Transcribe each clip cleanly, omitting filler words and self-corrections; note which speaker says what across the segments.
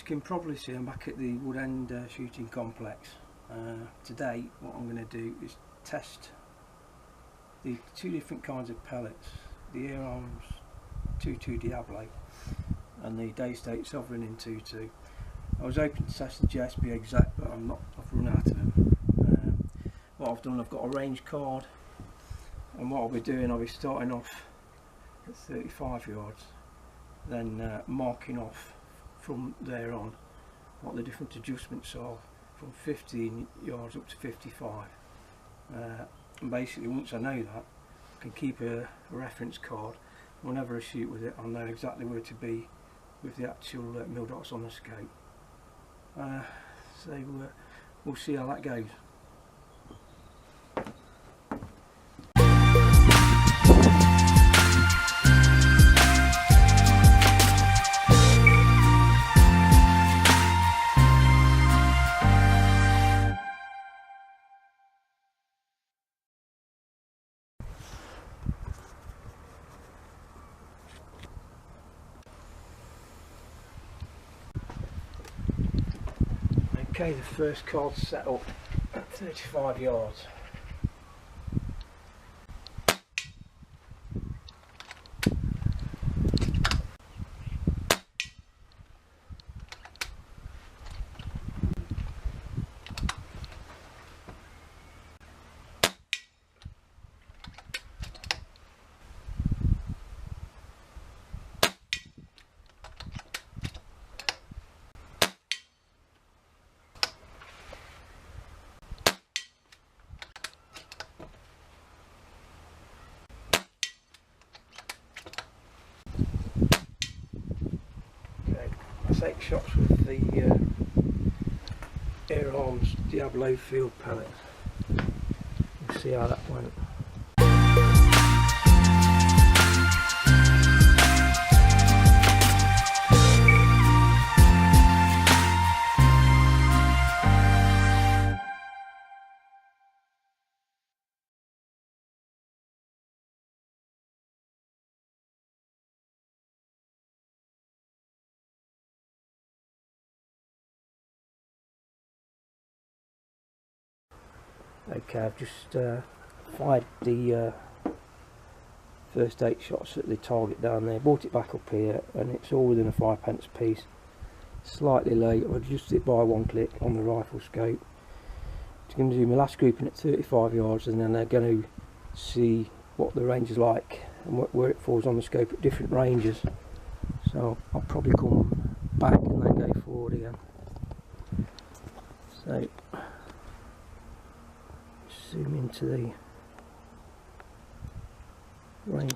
Speaker 1: you can probably see, I'm back at the Wood End shooting complex. Today what I'm going to do is test the two different kinds of pellets, the Air Arms 22 Diablo and the Daystate Sovereign in 2.2. I was hoping to test the JSB exact, but I've run out of them. What I've done, I've got a range card, and what I'll be doing, I'll be starting off at 35 yards, then marking off from there on what the different adjustments are from 15 yards up to 55. And basically once I know that, I can keep a reference card. Whenever I shoot with it, I'll know exactly where to be with the actual mil dots on the scope. So we'll see how that goes. Okay, the first card's set up at 35 yards. I take shots with the Air Arms Diablo field pellet. We'll see how that went. Okay, I've just fired the first 8 shots at the target down there, brought it back up here, and it's all within a 5p piece. Slightly late, I've adjusted it by 1 click on the rifle scope. I'm going to do my last grouping at 35 yards, and then they're going to see what the range is like and where it falls on the scope at different ranges. So I'll probably come back and then go forward again. So zoom into the range.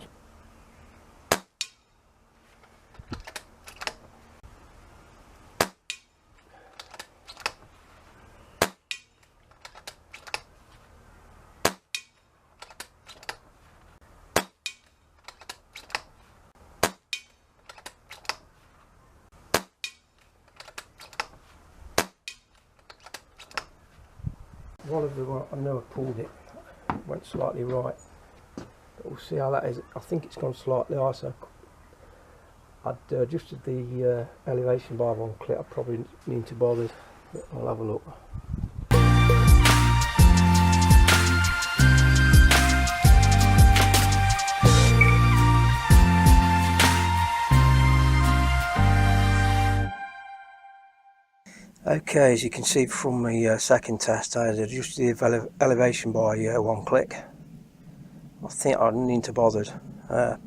Speaker 1: One of them, I know I pulled it, went slightly right, but we'll see how that is. I think it's gone slightly high, so I'd adjusted the elevation by 1 click. I probably need to bother, but I'll have a look. Okay, as you can see from my second test, I had adjusted the elevation by 1 click. I think I didn't need to bother. The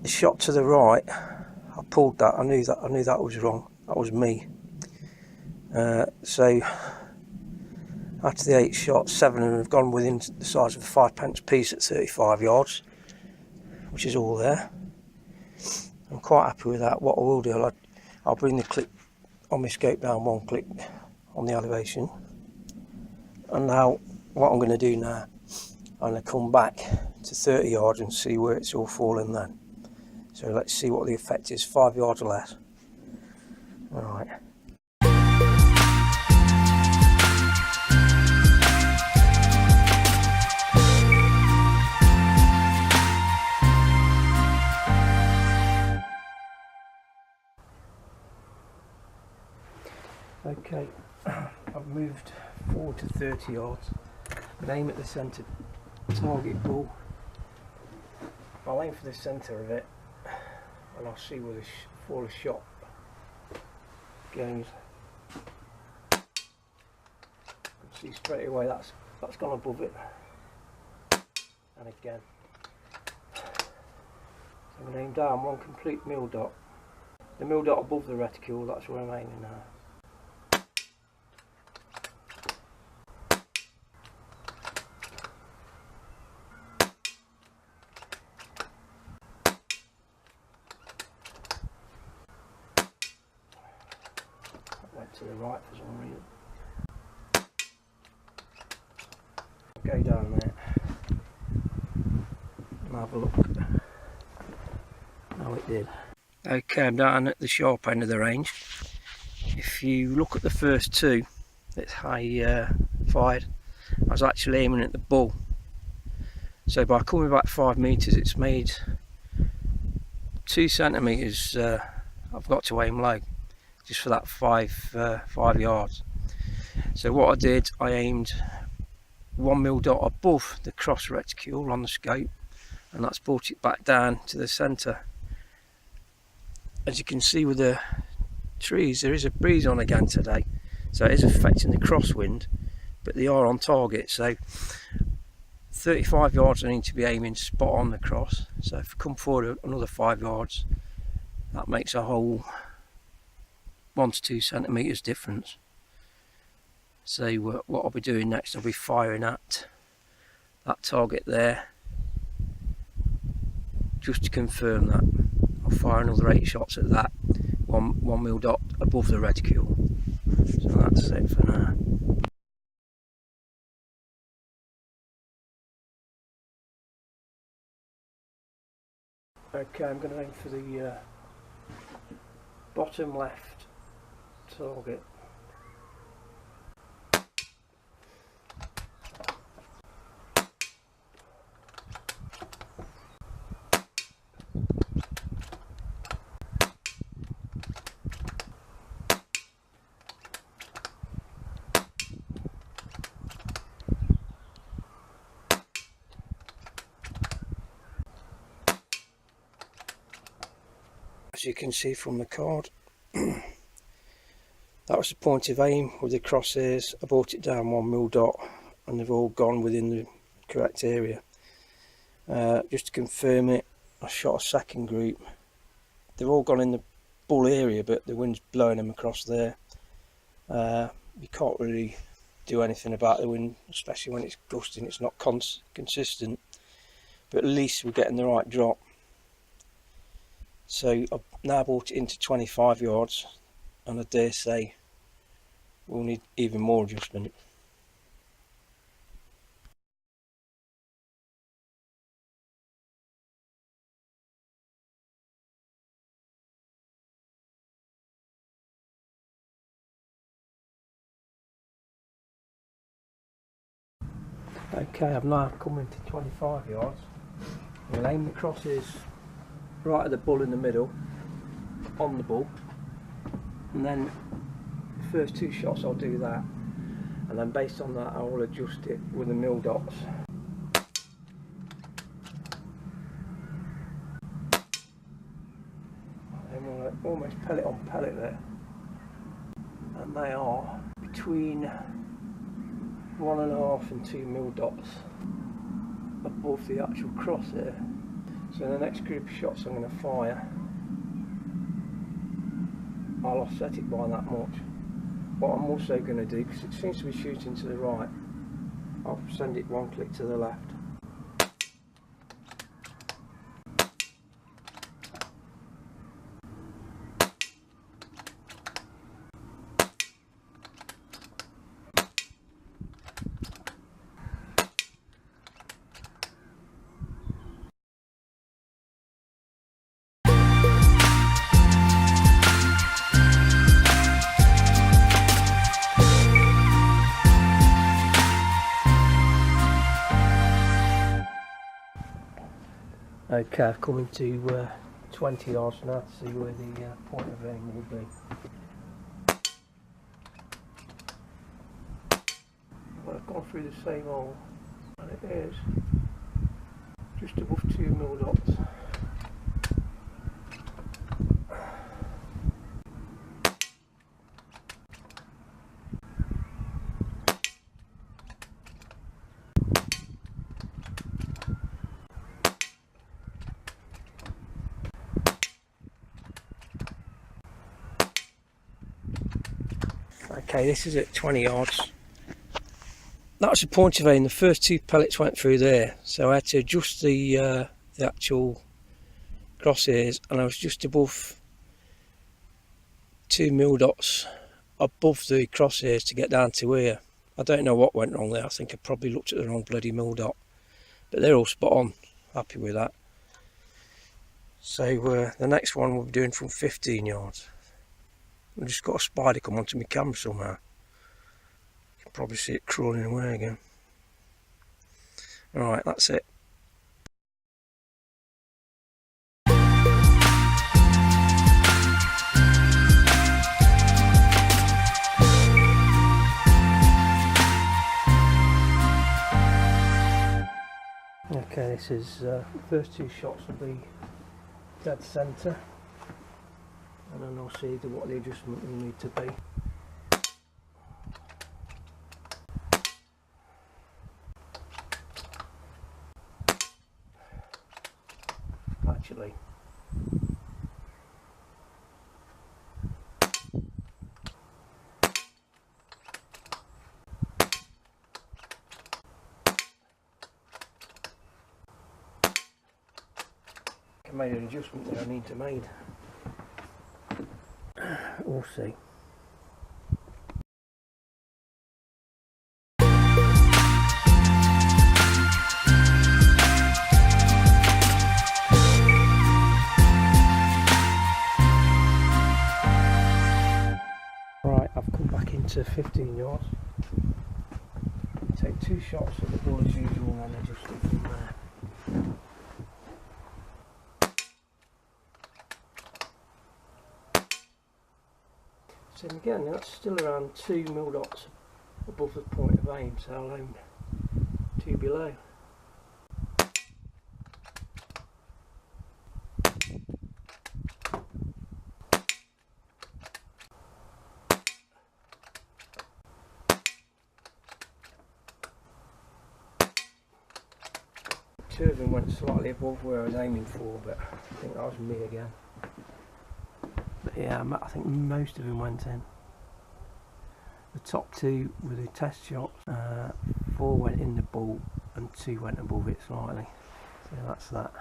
Speaker 1: shot to the right, I pulled that. I knew that was wrong. That was me. So after the 8 shots, 7 of them have gone within the size of a 5p piece at 35 yards, which is all there. I'm quite happy with that. What I will do, I'll bring the clip on my scope down 1 click on the elevation, and now what I'm going to do now, I'm going to come back to 30 yards and see where it's all fallen then. So let's see what the effect is, 5 yards or less. Alright. Okay, I've moved forward to 30 yards and aim at the centre target bull. I'll aim for the centre of it and I'll see where the fall of shot goes. See straight away that's gone above it, and again. So I'm going to aim down one complete mill dot. The mill dot above the reticule, that's where I'm aiming now. That went to the right for some reason. Go down there and have a look how it did. Okay, I'm down at the sharp end of the range. If you look at the first two that I fired, I was actually aiming at the bull. So by coming back 5 metres, it's made 2 centimetres. I've got to aim low just for that 5 yards. So what I did, I aimed 1 mil dot above the cross reticule on the scope, and that's brought it back down to the centre. As you can see with the trees, there is a breeze on again today, so it is affecting the crosswind, but they are on target. So 35 yards I need to be aiming spot on the cross. So if I come forward another 5 yards, that makes a whole 1 to 2 centimetres difference. So what I'll be doing next, I'll be firing at that target there, just to confirm that. I'll fire another 8 shots at that, one mil dot above the reticule. So that's it for now. Okay, I'm going to aim for the bottom left target. As you can see from the card, that was the point of aim with the crosshairs. I brought it down 1 mil dot and they've all gone within the correct area. Just to confirm it, I shot a second group. They've all gone in the bull area, but the wind's blowing them across there. You can't really do anything about the wind, especially when it's gusting. It's not consistent, but at least we're getting the right drop. So I've now brought it into 25 yards, and I dare say we'll need even more adjustment. Okay, I've now come into 25 yards. We'll aim the crosses right at the bull in the middle, on the bull, and then the first 2 shots I'll do that, and then based on that I will adjust it with the mil dots. And we'll almost pellet on pellet there, and they are between 1.5 and 2 mil dots above the actual crosshair. So the next group of shots I'm going to fire, I'll offset it by that much. What I'm also going to do, because it seems to be shooting to the right, I'll send it 1 click to the left. Okay, I've come into 20 yards now to see where the point of aim will be. through the same hole, and it is just above 2 mil dots. Okay, this is at 20 yards. That was the point of aim. The first 2 pellets went through there, so I had to adjust the actual crosshairs, and I was just above 2 mil dots above the crosshairs to get down to here. I don't know what went wrong there. I think I probably looked at the wrong bloody mil dot, but they're all spot on. Happy with that. So the next one we'll be doing from 15 yards. I've just got a spider come onto my camera somehow. You can probably see it crawling away again. Alright, that's it. Okay, this is the first 2 shots will be dead centre, and then I'll see what the adjustment will need to be. Actually, I made an adjustment that I need to make. We'll see. Right, I've come back into 15 yards. Take 2 shots at the ball as usual and then adjust it from there. So again, that's still around 2 mil dots above the point of aim, so I'll aim 2 below. Two of them went slightly above where I was aiming for, but I think that was me again. But yeah, I think most of them went in. The top 2 were the test shots. 4 went in the ball and 2 went above it slightly. So that's that.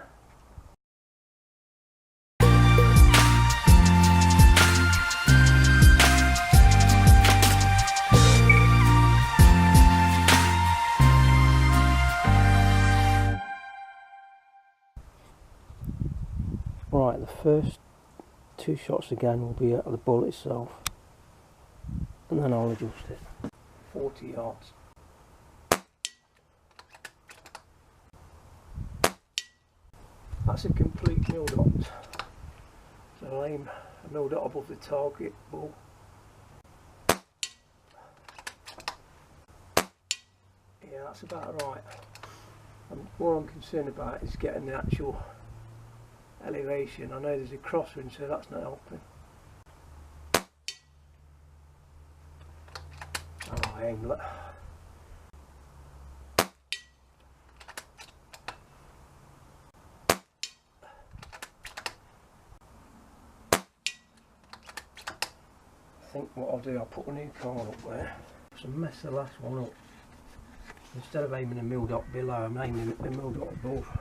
Speaker 1: Right, the first 2 shots again will be at the ball itself, and then I'll adjust it. 40 yards. That's a complete mil dot. So I'll aim a mil dot above the target ball. Yeah, that's about right. And what I'm concerned about is getting the actual elevation. I know there's a crosswind, so that's not helping. Oh, I aimed that. I think what I'll do, I'll put a new card up there. Just mess the last one up. Instead of aiming a mil dot below, I'm aiming a mil dot above.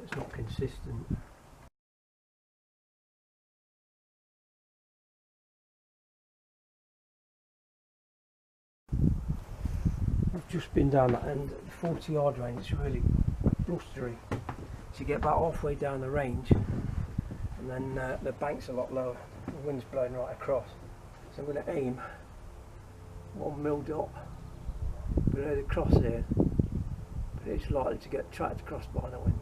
Speaker 1: It's not consistent. I've just been down that end at the 40 yard range. It's really blustery. So you get about halfway down the range, and then the bank's a lot lower. The wind's blowing right across. So I'm going to aim 1 mil dot below the crosshair, but it's likely to get tracked across by the wind.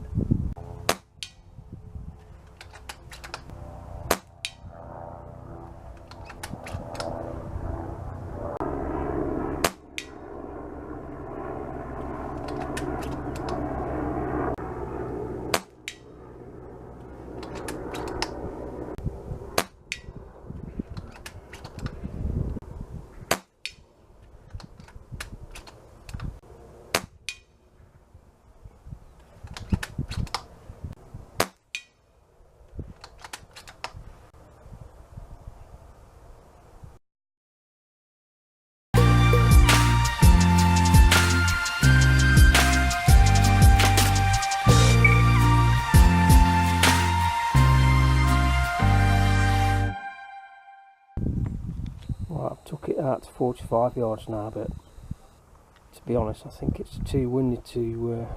Speaker 1: it out to 45 yards now, but to be honest I think it's too windy to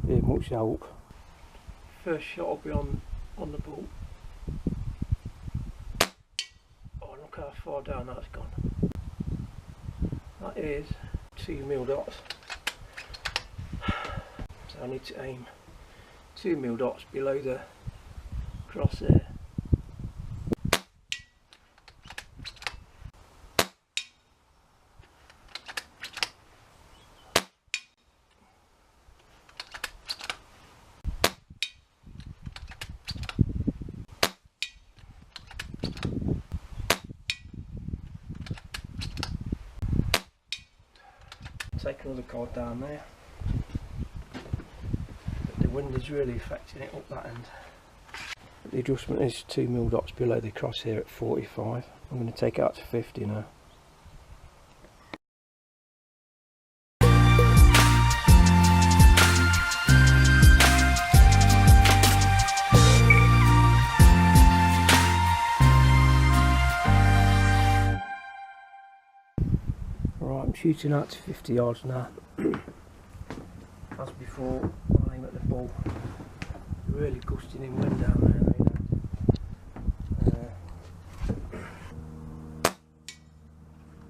Speaker 1: be of much help. First shot will be on the ball. Oh, look how far down that's gone. That is 2 mil dots. So I need to aim 2 mil dots below the crosshair. Take another card down there. But the wind is really affecting it up that end. The adjustment is 2 mil dots below the crosshair at 45. I'm going to take it out to 50 now. Right, I'm shooting out to 50 yards now. As before, I aim at the ball. Really gusting in wind down there.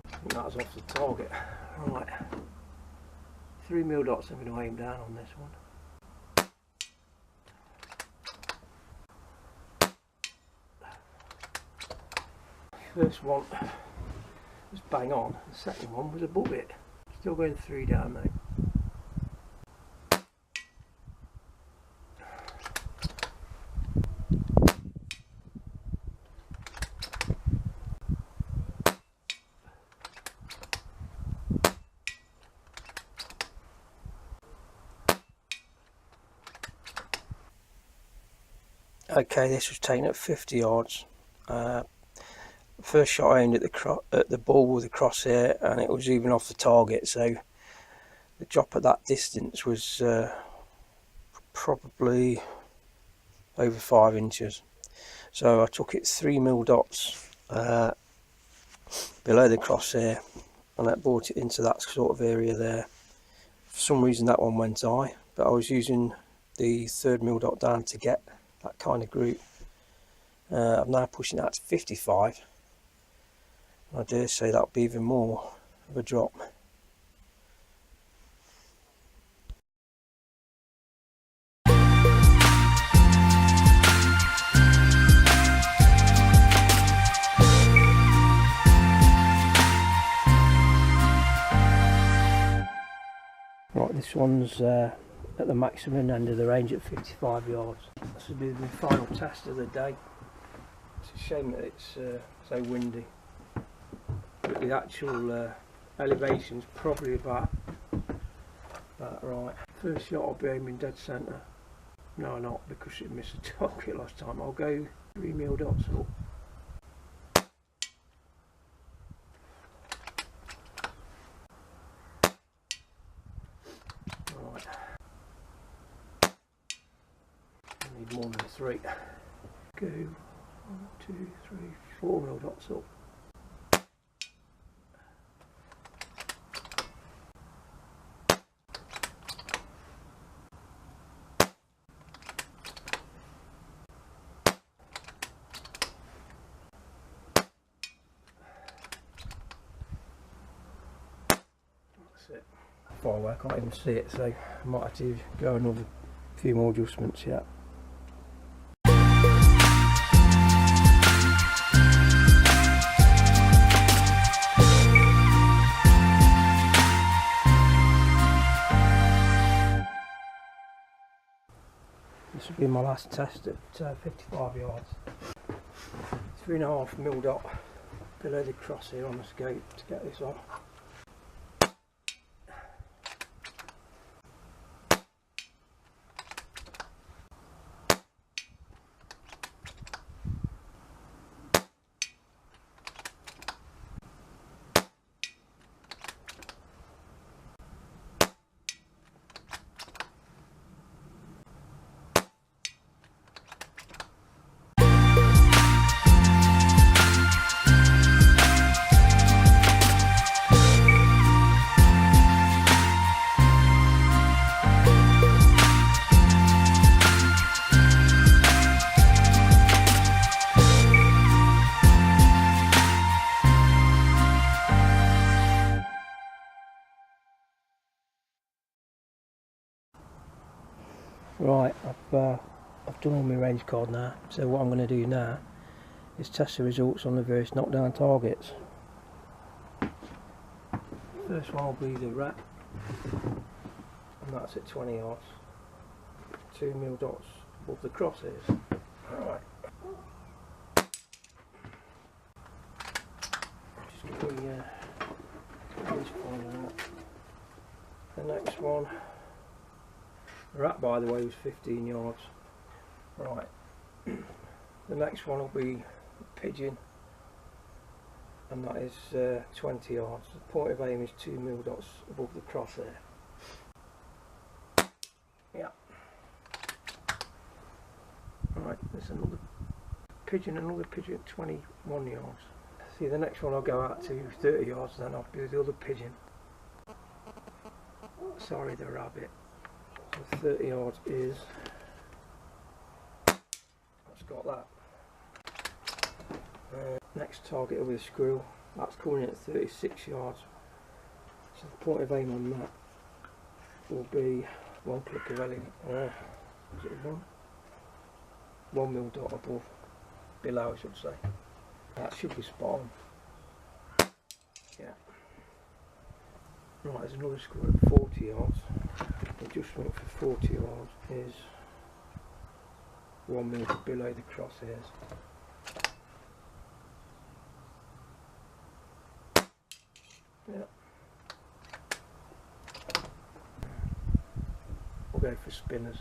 Speaker 1: I think that was off the target. Right, 3 mil dots I'm going to aim down on this one. First one was bang on, the second one was above it. Still going 3 down now. Okay, this was taken at 50 yards. First shot I aimed at the ball with the crosshair, and it was even off the target. So the drop at that distance was probably over 5 inches. So I took it 3 mil dots below the crosshair, and that brought it into that sort of area there. For some reason that one went high, but I was using the 3rd mil dot down to get that kind of group. I'm now pushing that to 55. I dare say that'll be even more of a drop. Right, this one's at the maximum end of the range at 55 yards. This will be the final test of the day. It's a shame that it's so windy. But the actual elevation's probably about right. First shot I'll be aiming dead centre. No, not, because it missed the target last time. I'll go 3 mil dots up. Right. I need more than 3. Go 1, 2, 3, 4 mil dots up. It. Far away, I can't even see it, so I might have to go another few more adjustments yet. This will be my last test at 55 yards. 3.5 mil dot below the crosshair on the scope to get this on. Right, I've done all my range card now, so what I'm going to do now is test the results on the various knockdown targets. First one will be the rat, and that's at 20 yards, 2 mil dots above the crosshairs. Right. Just get these falling out. The next one, the rat by the way was 15 yards. Right. The next one will be the pigeon, and that is 20 yards. The point of aim is 2 mil dots above the crosshair. Yeah. Right, there's another pigeon at 21 yards. See, the next one I'll go out to 30 yards, then I'll do the other pigeon. Sorry, the rabbit. So 30 yards is, that's got that. Next target will be the squirrel. That's coming in at 36 yards. So the point of aim on that will be one click of LED. Is it one? 1 mil dot above, below I should say. That should be spot on. Yeah. Right, there's another squirrel at 40 yards. The adjustment for 40 yards is 1 mil below the crosshairs. Yeah. We'll go for spinners.